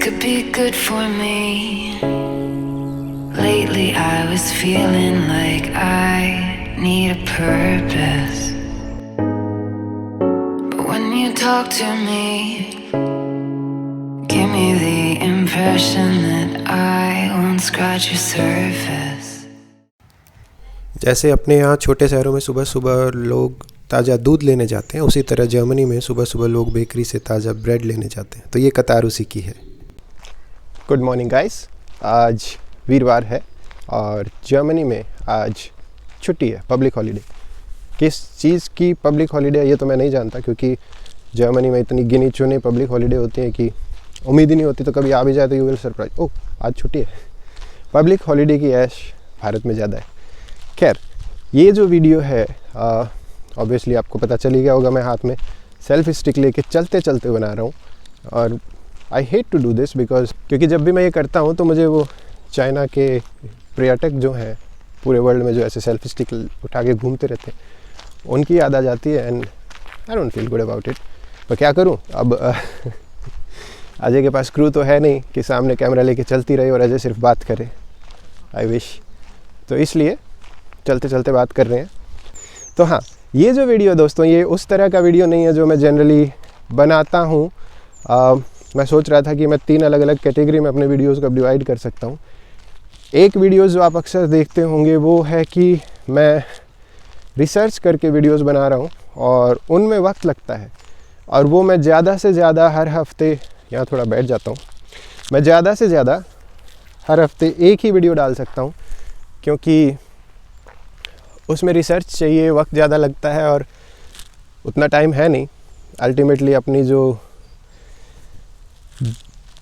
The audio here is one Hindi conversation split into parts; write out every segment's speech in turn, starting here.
could be good for me. Lately I was feeling like I need a purpose. But when you talk to me, give me the impression that I won't scratch your surface. जैसे अपने यहाँ छोटे शहरों में सुबह सुबह लोग ताज़ा दूध लेने जाते हैं, उसी तरह जर्मनी में सुबह सुबह लोग बेकरी से ताज़ा ब्रेड लेने जाते हैं। तो ये कतार उसी की है। गुड मॉर्निंग गाइस, आज वीरवार है और जर्मनी में आज छुट्टी है, पब्लिक हॉलीडे। किस चीज़ की पब्लिक हॉलीडे है ये तो मैं नहीं जानता, क्योंकि जर्मनी में इतनी गिनी चुनी पब्लिक हॉलीडे होती हैं कि उम्मीद ही नहीं होती, तो कभी आ भी जाए तो यू विल सरप्राइज, ओह आज छुट्टी है। पब्लिक हॉलीडे की ऐश भारत में ज़्यादा है। खैर, ये जो वीडियो है ऑब्वियसली आपको पता चल ही गया होगा, मैं हाथ में सेल्फी स्टिक लेके चलते चलते बना रहा हूँ। और I hate to do this because क्योंकि जब भी मैं ये करता हूँ तो मुझे वो चाइना के पर्यटक जो हैं पूरे वर्ल्ड में जो ऐसे सेल्फी स्टिक उठा के घूमते रहते हैं, उनकी याद आ जाती है and I don't feel good about it. पर क्या करूँ अब, अजय के पास क्रू तो है नहीं कि सामने कैमरा लेके चलती रही और अजय सिर्फ बात करे। I wish. तो इसलिए चलते चलते बात कर रहे हैं। तो हाँ, ये जो वीडियो दोस्तों, ये उस तरह का वीडियो नहीं है जो मैं जनरली बनाता हूँ। मैं सोच रहा था कि मैं 3 अलग अलग कैटेगरी में अपने वीडियोज़ को डिवाइड कर सकता हूँ। एक वीडियोज़ जो आप अक्सर देखते होंगे वो है कि मैं रिसर्च करके वीडियोज़ बना रहा हूँ और उनमें वक्त लगता है, और वो मैं ज़्यादा से ज़्यादा हर हफ्ते, यहाँ थोड़ा बैठ जाता हूँ, मैं ज़्यादा से ज़्यादा हर हफ्ते एक ही वीडियो डाल सकता हूँ, क्योंकि उसमें रिसर्च चाहिए, वक्त ज़्यादा लगता है और उतना टाइम है नहीं। अल्टीमेटली अपनी जो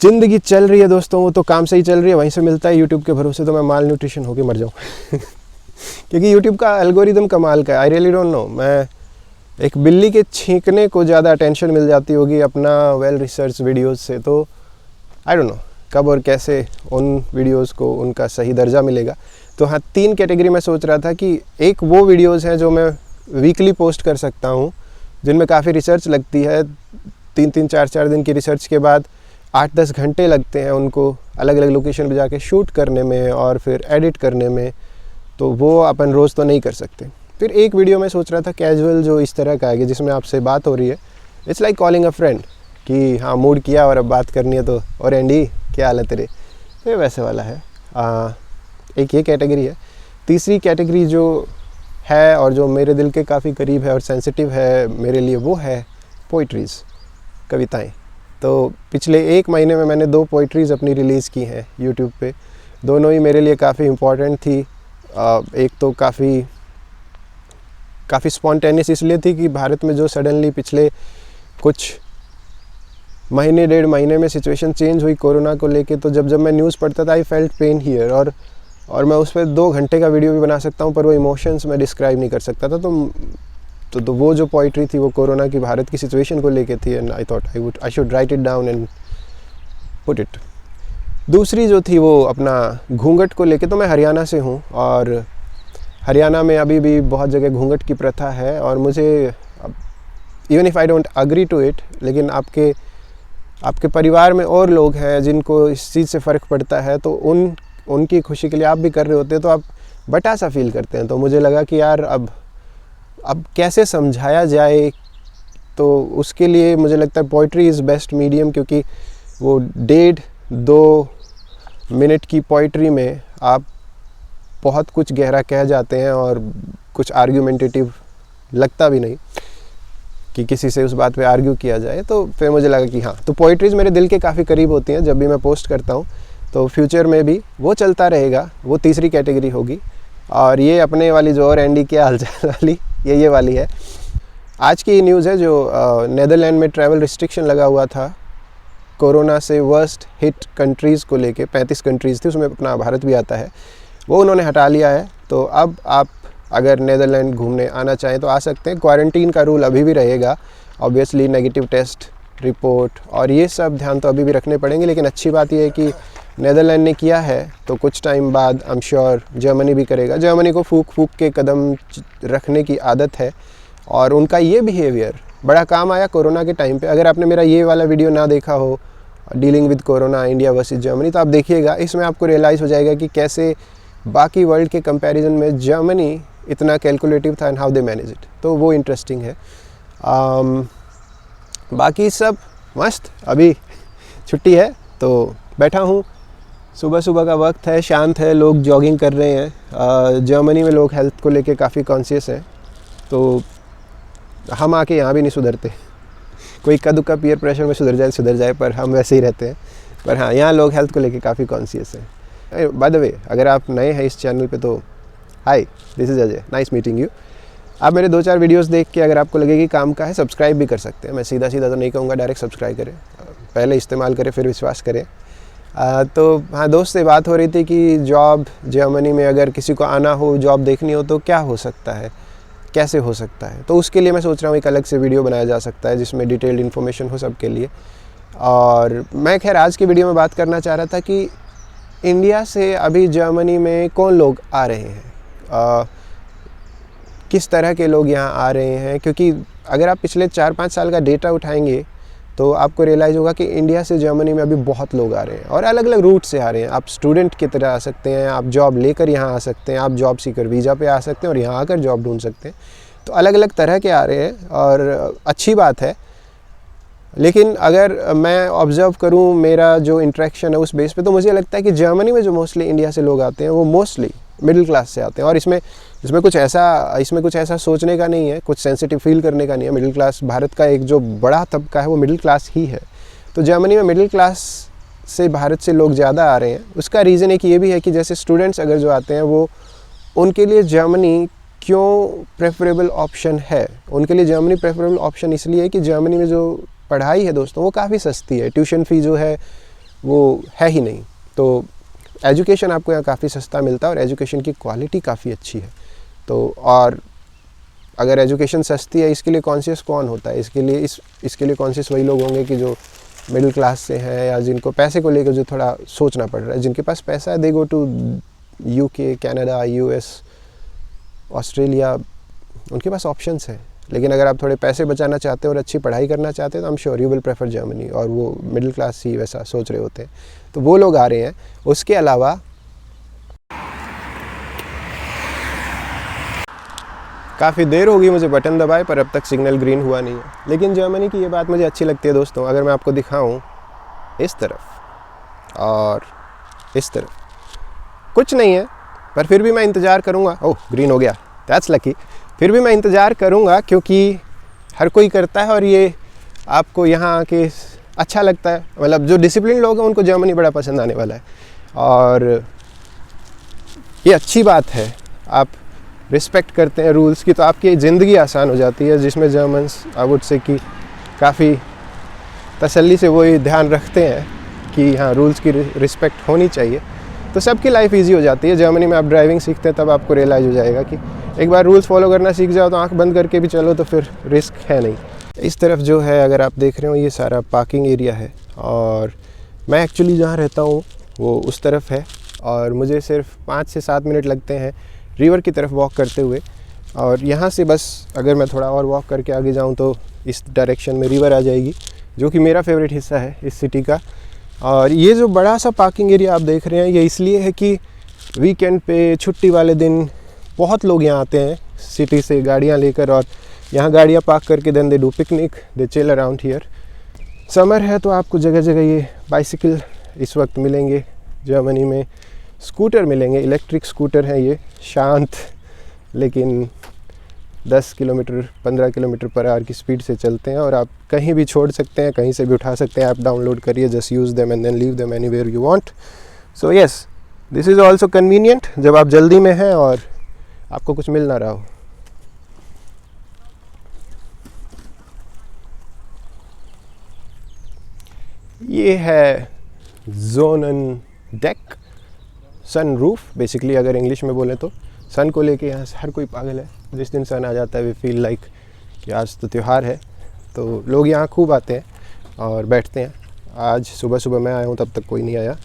ज़िंदगी चल रही है दोस्तों, वो तो काम से ही चल रही है, वहीं से मिलता है। यूट्यूब के भरोसे तो मैं माल न्यूट्रिशन होके मर जाऊँ क्योंकि यूट्यूब का एल्गोरिदम कमाल का है। आई रियली डोंट नो, मैं एक बिल्ली के छींकने को ज़्यादा अटेंशन मिल जाती होगी अपना वेल रिसर्च वीडियोज़ से। तो आई डोंट नो कब और कैसे उन वीडियोज़ को उनका सही दर्जा मिलेगा। तो हाँ, 3 कैटेगरी में सोच रहा था कि एक वो वीडियोज़ हैं जो मैं वीकली पोस्ट कर सकता हूँ, जिनमें काफ़ी रिसर्च लगती है। 3-3, 4-4 दिन की रिसर्च के बाद 8-10 घंटे लगते हैं उनको अलग अलग लोकेशन पे जाके शूट करने में और फिर एडिट करने में, तो वो अपन रोज़ तो नहीं कर सकते। फिर एक वीडियो में सोच रहा था कैजुअल, जो इस तरह का है जिसमें आपसे बात हो रही है, it's like calling a friend, कि हाँ मूड किया और अब बात करनी है, तो और एंडी क्या हाल है तेरे, तो ये वैसे वाला है। एक ये कैटेगरी है। तीसरी कैटेगरी जो है और जो मेरे दिल के काफ़ी करीब है और सेंसिटिव है मेरे लिए, वो है पोइट्रीज़, कविताएं। तो पिछले 1 महीने में मैंने 2 पोइट्रीज़ अपनी रिलीज़ की हैं यूट्यूब पे। दोनों ही मेरे लिए काफ़ी इम्पॉर्टेंट थी। एक तो काफ़ी स्पॉन्टेनियस इसलिए थी कि भारत में जो सडनली पिछले कुछ महीने 1.5 महीने में सिचुएशन चेंज हुई कोरोना को लेके, तो जब मैं न्यूज़ पढ़ता था आई फेल्ट पेन हियर, और मैं उस पर 2 घंटे का वीडियो भी बना सकता हूँ, पर वो इमोशंस मैं डिस्क्राइब नहीं कर सकता था। तो वो जो पोइट्री थी वो कोरोना की भारत की सिचुएशन को लेके थी, and I thought I should write it down and put it. दूसरी जो थी वो अपना घूंघट को लेके। तो मैं हरियाणा से हूँ और हरियाणा में अभी भी बहुत जगह घूंघट की प्रथा है, और मुझे even if I don't agree to it, लेकिन आपके परिवार में और लोग हैं जिनको इस चीज़ से फ़र्क पड़ता है, तो उनकी खुशी के लिए आप भी कर रहे होते हैं, तो आप बटा सा फील करते हैं। तो मुझे लगा कि यार अब कैसे समझाया जाए, तो उसके लिए मुझे लगता है पोइट्री इज़ बेस्ट मीडियम, क्योंकि वो 1.5-2 मिनट की पोइट्री में आप बहुत कुछ गहरा कह जाते हैं और कुछ आर्ग्यूमेंटेटिव लगता भी नहीं कि किसी से उस बात पे आर्ग्यू किया जाए। तो फिर मुझे लगा कि हाँ, तो पोइट्रीज़ मेरे दिल के काफ़ी करीब होती हैं जब भी मैं पोस्ट करता हूँ, तो फ्यूचर में भी वो चलता रहेगा। वो तीसरी कैटेगरी होगी। और ये अपने वाली जो और एंडी क्या हालचाल वाली, ये वाली है। आज की न्यूज़ है जो नीदरलैंड में ट्रैवल रिस्ट्रिक्शन लगा हुआ था कोरोना से वर्स्ट हिट कंट्रीज़ को लेके। 35 कंट्रीज़ थी, उसमें अपना भारत भी आता है, वो उन्होंने हटा लिया है। तो अब आप अगर नीदरलैंड घूमने आना चाहें तो आ सकते हैं। क्वारंटीन का रूल अभी भी रहेगा, ऑब्वियसली नेगेटिव टेस्ट रिपोर्ट और ये सब ध्यान तो अभी भी रखने पड़ेंगे। लेकिन अच्छी बात यह है कि नीदरलैंड ने किया है, तो कुछ टाइम बाद आई एम श्योर जर्मनी भी करेगा। जर्मनी को फूक के कदम रखने की आदत है, और उनका ये बिहेवियर बड़ा काम आया कोरोना के टाइम पे। अगर आपने मेरा ये वाला वीडियो ना देखा हो dealing with corona, India versus Germany. तो आप देखिएगा, इसमें आपको रियलाइज़ हो जाएगा कि कैसे बाकी वर्ल्ड के कंपैरिजन में जर्मनी इतना कैलकुलेटिव था and how they manage it. तो वो इंटरेस्टिंग है। बाकी सब मस्त। अभी छुट्टी है तो बैठा हूँ, सुबह सुबह का वक्त है, शांत है, लोग जॉगिंग कर रहे हैं। जर्मनी में लोग हेल्थ को लेके काफ़ी कॉन्शियस हैं, तो हम आके यहाँ भी नहीं सुधरते। कोई इक्का दुक्का पीयर प्रेशर में सुधर जाए, पर हम वैसे ही रहते हैं। पर हाँ, यहाँ लोग हेल्थ को लेके काफ़ी कॉन्शियस हैं। बाय द वे, अगर आप नए हैं इस चैनल पे तो hi, this is Ajay, nice meeting you. आप मेरे 2-4 वीडियोस देख के अगर आपको लगे कि काम का है, सब्सक्राइब भी कर सकते हैं। मैं सीधा तो नहीं कहूँगा डायरेक्ट सब्सक्राइब करें, पहले इस्तेमाल करें फिर विश्वास करें। तो हाँ, दोस्त से बात हो रही थी कि जॉब जर्मनी में अगर किसी को आना हो, जॉब देखनी हो तो क्या हो सकता है, कैसे हो सकता है। तो उसके लिए मैं सोच रहा हूँ एक अलग से वीडियो बनाया जा सकता है जिसमें डिटेल्ड इन्फॉर्मेशन हो सबके लिए। और मैं खैर आज की वीडियो में बात करना चाह रहा था कि इंडिया से अभी जर्मनी में कौन लोग आ रहे हैं, किस तरह के लोग यहाँ आ रहे हैं। क्योंकि अगर आप पिछले 4-5 साल का डेटा उठाएंगे तो आपको रियलाइज़ होगा कि इंडिया से जर्मनी में अभी बहुत लोग आ रहे हैं और अलग अलग रूट से आ रहे हैं। आप स्टूडेंट की तरह आ सकते हैं, आप जॉब लेकर यहाँ आ सकते हैं, आप जॉब सीकर वीज़ा पे आ सकते हैं और यहाँ आकर जॉब ढूंढ सकते हैं। तो अलग अलग तरह के आ रहे हैं और अच्छी बात है। लेकिन अगर मैं ऑब्ज़र्व करूँ मेरा जो इंटरेक्शन है उस बेस पे, तो मुझे लगता है कि जर्मनी में जो मोस्टली इंडिया से लोग आते हैं वो मोस्टली मिडिल क्लास से आते हैं। और इसमें कुछ ऐसा सोचने का नहीं है, कुछ सेंसिटिव फील करने का नहीं है। मिडिल क्लास, भारत का एक जो बड़ा तबका है वो मिडिल क्लास ही है। तो जर्मनी में मिडिल क्लास से भारत से लोग ज़्यादा आ रहे हैं। उसका रीज़न एक ये भी है कि जैसे स्टूडेंट्स अगर जो आते हैं वो, उनके लिए जर्मनी क्यों प्रेफरेबल ऑप्शन है। उनके लिए जर्मनी प्रेफरेबल ऑप्शन इसलिए है कि जर्मनी में जो पढ़ाई है दोस्तों वो काफ़ी सस्ती है। ट्यूशन फ़ी जो है वो है ही नहीं। तो एजुकेशन आपको यहाँ काफ़ी सस्ता मिलता है और एजुकेशन की क्वालिटी काफ़ी अच्छी है। तो और अगर एजुकेशन सस्ती है, इसके लिए कॉन्शियस कौन होता है? इसके लिए कॉन्शियस वही लोग होंगे कि जो मिडिल क्लास से हैं या जिनको पैसे को लेकर जो थोड़ा सोचना पड़ रहा है। जिनके पास पैसा है, they go to UK, Canada, US, Australia, उनके पास ऑप्शंस हैं। लेकिन अगर आप थोड़े पैसे बचाना चाहते हैं और अच्छी पढ़ाई करना चाहते हैं तो I am sure you will prefer Germany. और वो मिडिल क्लास ही वैसा सोच रहे होते हैं, तो वो लोग आ रहे हैं। उसके अलावा काफ़ी देर होगी मुझे बटन दबाए, पर अब तक सिग्नल ग्रीन हुआ नहीं है। लेकिन जर्मनी की ये बात मुझे अच्छी लगती है दोस्तों। अगर मैं आपको दिखाऊं, इस तरफ और इस तरफ कुछ नहीं है, पर फिर भी मैं इंतज़ार करूँगा। ओह, ग्रीन हो गया, दैट्स लकी। फिर भी मैं इंतज़ार करूँगा क्योंकि हर कोई करता है और ये आपको यहाँ आके अच्छा लगता है। मतलब जो डिसिप्लिन लोग हैं उनको जर्मनी बड़ा पसंद आने वाला है और ये अच्छी बात है। आप रिस्पेक्ट करते हैं रूल्स की तो आपकी ज़िंदगी आसान हो जाती है, जिसमें जर्मन्स आई वुड से कि काफ़ी तसल्ली से वो ये ध्यान रखते हैं कि हाँ, रूल्स की रिस्पेक्ट होनी चाहिए। तो सबकी लाइफ इजी हो जाती है। जर्मनी में आप ड्राइविंग सीखते हैं तब आपको रियलाइज़ हो जाएगा कि एक बार रूल्स फॉलो करना सीख जाओ तो आंख बंद करके भी चलो तो फिर रिस्क है नहीं। इस तरफ जो है, अगर आप देख रहे हो, ये सारा पार्किंग एरिया है और मैं एक्चुअली जहाँ रहता हूँ वो उस तरफ है और मुझे सिर्फ 5 से 7 मिनट लगते हैं रिवर की तरफ वॉक करते हुए। और यहाँ से बस अगर मैं थोड़ा और वॉक करके आगे जाऊँ तो इस डायरेक्शन में रिवर आ जाएगी, जो कि मेरा फेवरेट हिस्सा है इस सिटी का। और ये जो बड़ा सा पार्किंग एरिया आप देख रहे हैं, ये इसलिए है कि वीकेंड पे, छुट्टी वाले दिन बहुत लोग यहाँ आते हैं सिटी से गाड़ियाँ लेकर और यहाँ गाड़ियाँ पार्क करके then they do picnic, they chill around here. Summer है तो आपको जगह जगह ये बाइसिकल इस वक्त मिलेंगे जर्मनी में, स्कूटर मिलेंगे, इलेक्ट्रिक स्कूटर हैं ये, शांत लेकिन 10 किलोमीटर 15 किलोमीटर पर आवर की स्पीड से चलते हैं और आप कहीं भी छोड़ सकते हैं, कहीं से भी उठा सकते हैं। ऐप डाउनलोड करिए, just use them and then leave them anywhere you want. So yes, this is also convenient जब आप जल्दी में हैं और आपको कुछ मिल ना रहा हो। ये है ज़ोनन डेक, सन रूफ बेसिकली, अगर इंग्लिश में बोलें तो। सन को लेके यहाँ हर कोई पागल है। जिस दिन सन आ जाता है वी फील लाइक कि आज तो त्यौहार है, तो लोग यहाँ खूब आते हैं और बैठते हैं। आज सुबह सुबह मैं आया हूँ, तब तक कोई नहीं आया।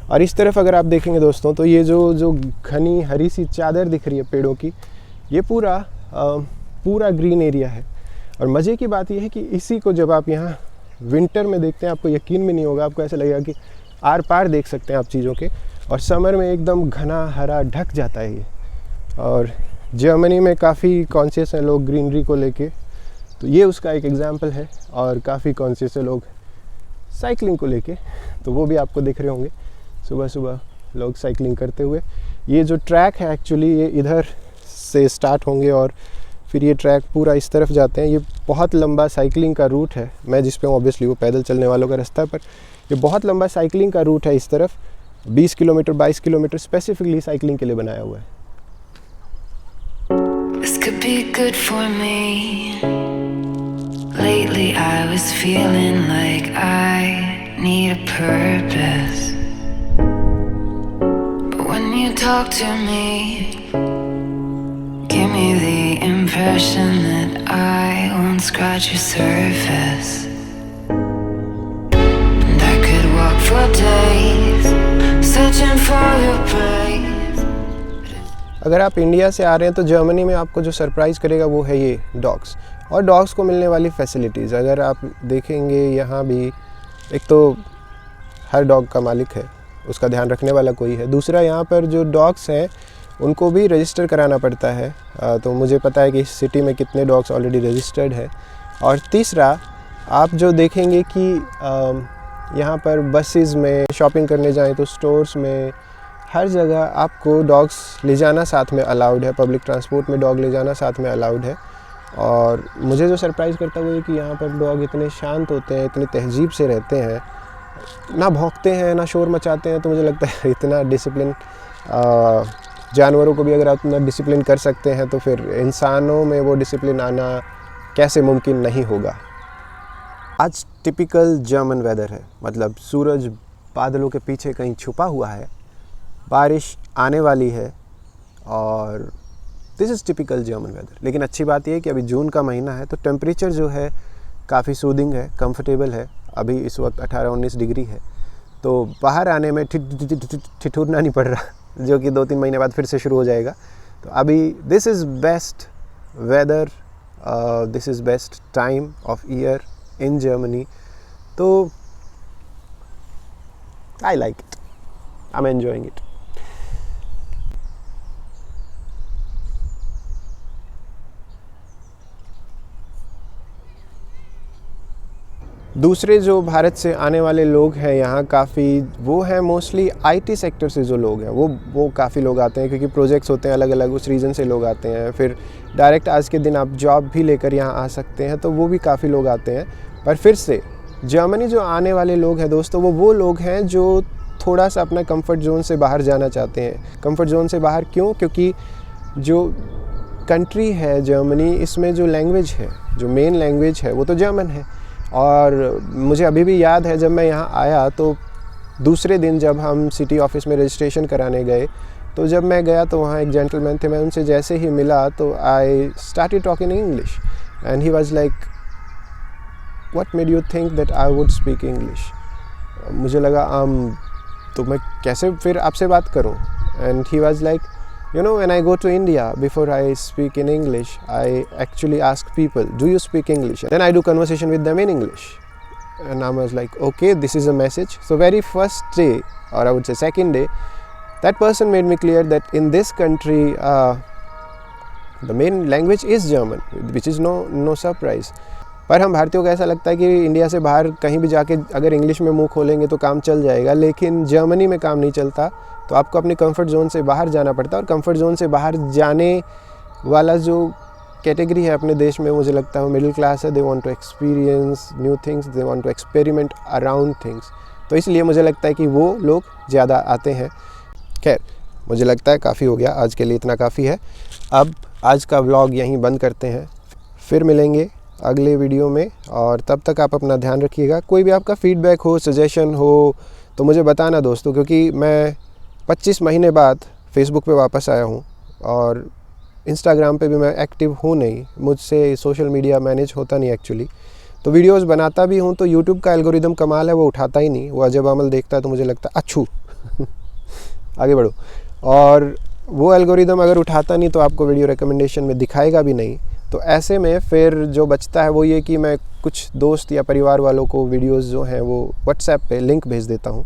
और इस तरफ अगर आप देखेंगे दोस्तों, तो ये जो घनी हरी सी चादर दिख रही है पेड़ों की, ये पूरा ग्रीन एरिया है। और मज़े की बात यह है कि इसी को जब आप यहाँ विंटर में देखते हैं आपको यकीन भी नहीं होगा, आपको ऐसा लगेगा कि आर पार देख सकते हैं आप चीज़ों के, और समर में एकदम घना हरा ढक जाता है ये। और जर्मनी में काफ़ी कॉन्शियस हैं लोग ग्रीनरी को लेके, तो ये उसका एक एग्जांपल है। और काफ़ी कॉन्शियस है लोग साइकिलिंग को लेके, तो वो भी आपको दिख रहे होंगे सुबह सुबह लोग साइकिलिंग करते हुए। ये जो ट्रैक है एक्चुअली ये इधर से स्टार्ट होंगे और फिर ये ट्रैक पूरा इस तरफ जाते हैं। ये बहुत लंबा साइकिलिंग का रूट है, मैं जिस पे हूँ ऑब्वियसली वो पैदल चलने वालों का रास्ता है, पर ये बहुत लंबा साइकिलिंग का रूट है। इस तरफ 20 किलोमीटर 22 किलोमीटर स्पेसिफिकली साइकिलिंग के लिए बनाया हुआ है। This could be good for me. Lately I was feeling like I need a purpose. But when you talk to me, give me the impression that I won't scratch your surface. And I could walk for days, searching for your praise. अगर आप इंडिया से आ रहे हैं तो जर्मनी में आपको जो सरप्राइज़ करेगा वो है ये डॉग्स और डॉग्स को मिलने वाली फैसिलिटीज़। अगर आप देखेंगे यहाँ भी एक तो हर डॉग का मालिक है, उसका ध्यान रखने वाला कोई है। दूसरा यहाँ पर जो डॉग्स हैं उनको भी रजिस्टर कराना पड़ता है, तो मुझे पता है कि इस सिटी में कितने डॉग्स ऑलरेडी रजिस्टर्ड है। और तीसरा आप जो देखेंगे कि यहाँ पर बसेस में शॉपिंग करने जाएँ तो स्टोर्स में हर जगह आपको डॉग्स ले जाना साथ में अलाउड है, पब्लिक ट्रांसपोर्ट में डॉग ले जाना साथ में अलाउड है। और मुझे जो सरप्राइज़ करता है वो ये कि यहाँ पर डॉग इतने शांत होते हैं, इतनी तहजीब से रहते हैं, ना भौंकते हैं ना शोर मचाते हैं। तो मुझे लगता है इतना डिसिप्लिन, जानवरों को भी अगर आप इतना डिसिप्लिन कर सकते हैं तो फिर इंसानों में वो डिसिप्लिन आना कैसे मुमकिन नहीं होगा। आज टिपिकल जर्मन वेदर है, मतलब सूरज बादलों के पीछे कहीं छुपा हुआ है, बारिश आने वाली है और this is typical German weather. लेकिन अच्छी बात यह है कि अभी जून का महीना है तो टेम्परेचर जो है काफ़ी सूदिंग है, कंफर्टेबल है। अभी इस वक्त 18-19 डिग्री है, तो बाहर आने में ठिठुरना नहीं पड़ रहा, जो कि 2-3 महीने बाद फिर से शुरू हो जाएगा। तो अभी this is best weather, this is best time of year in Germany. तो I like it, I am enjoying it. दूसरे जो भारत से आने वाले लोग हैं यहाँ काफ़ी, वो हैं मोस्टली आईटी सेक्टर से जो लोग हैं वो काफ़ी लोग आते हैं, क्योंकि प्रोजेक्ट्स होते हैं अलग अलग, उस रीज़न से लोग आते हैं। फिर डायरेक्ट आज के दिन आप जॉब भी लेकर यहाँ आ सकते हैं, तो वो भी काफ़ी लोग आते हैं। पर फिर से जर्मनी जो आने वाले लोग हैं दोस्तों, वो लोग हैं जो थोड़ा सा अपना कंफर्ट जोन से बाहर जाना चाहते हैं। कंफर्ट जोन से बाहर क्यों? क्योंकि जो कंट्री है जर्मनी, इसमें जो लैंग्वेज है, जो मेन लैंग्वेज है वो तो जर्मन है। और मुझे अभी भी याद है जब मैं यहाँ आया तो दूसरे दिन जब हम सिटी ऑफिस में रजिस्ट्रेशन कराने गए, तो जब मैं गया तो वहाँ एक जेंटलमैन थे, मैं उनसे जैसे ही मिला तो I started talking English and he was like what made you think that I would speak English. मुझे लगा तो मैं कैसे फिर आपसे बात करूं? And he was like, you know, when I go to India, before I speak in English, I actually ask people, do you speak English? Then I do conversation with them in English. And I was like, okay, this is a message. So very first day, or I would say second day, that person made me clear that in this country, the main language is German, which is no surprise. पर हम भारतीयों को ऐसा लगता है कि इंडिया से बाहर कहीं भी जाके अगर इंग्लिश में मुंह खोलेंगे तो काम चल जाएगा, लेकिन जर्मनी में काम नहीं चलता। तो आपको अपने कंफर्ट जोन से बाहर जाना पड़ता है। और कंफर्ट जोन से बाहर जाने वाला जो कैटेगरी है अपने देश में, मुझे लगता है वो मिडिल क्लास है। They want to experience new things, they want to experiment around things. तो इसलिए मुझे लगता है कि वो लोग ज़्यादा आते हैं। खैर, मुझे लगता है काफ़ी हो गया आज के लिए, इतना काफ़ी है। अब आज का व्लॉग यहीं बंद करते हैं, फिर मिलेंगे अगले वीडियो में। और तब तक आप अपना ध्यान रखिएगा। कोई भी आपका फीडबैक हो, सजेशन हो तो मुझे बताना दोस्तों, क्योंकि मैं 25 महीने बाद फेसबुक पे वापस आया हूँ और इंस्टाग्राम पे भी मैं एक्टिव हूँ नहीं, मुझसे सोशल मीडिया मैनेज होता नहीं एक्चुअली। तो वीडियोस बनाता भी हूँ तो यूट्यूब का एल्गोरिदम कमाल है, वो उठाता ही नहीं, वो अजब अमल देखता है। तो मुझे लगता है अच्छू आगे बढ़ो। और वो एल्गोरिदम अगर उठाता नहीं तो आपको वीडियो रिकमेंडेशन में दिखाएगा भी नहीं। तो ऐसे में फिर जो बचता है वो ये कि मैं कुछ दोस्त या परिवार वालों को वीडियोस जो हैं वो व्हाट्सएप पे लिंक भेज देता हूँ।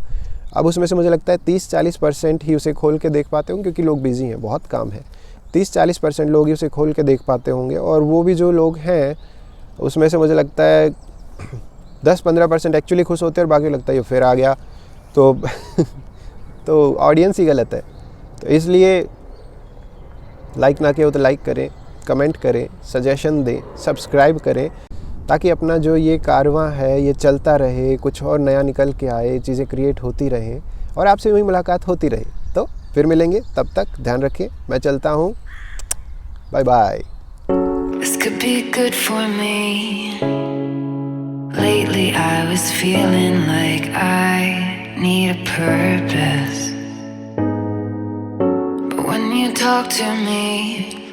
अब उसमें से मुझे लगता है 30-40% ही उसे खोल के देख पाते होंगे, क्योंकि लोग बिजी हैं, बहुत काम है। 30-40% लोग ही उसे खोल के देख पाते होंगे, और वो भी जो लोग हैं उसमें से मुझे लगता है 10-15% एक्चुअली खुश होते हैं, और बाकी लगता है ये फिर आ गया। तो तो ऑडियंस ही गलत है। तो इसलिए लाइक ना किया हो तो लाइक करें, कमेंट करें, सजेशन दें, सब्सक्राइब करें, ताकि अपना जो ये कारवां है ये चलता रहे, कुछ और नया निकल के आए, चीज़ें क्रिएट होती रहें और आपसे वही मुलाकात होती रहे। तो फिर मिलेंगे, तब तक ध्यान रखें, मैं चलता हूँ, bye bye. This could be good for me. Lately I was feeling like I need a purpose. But when you talk to me,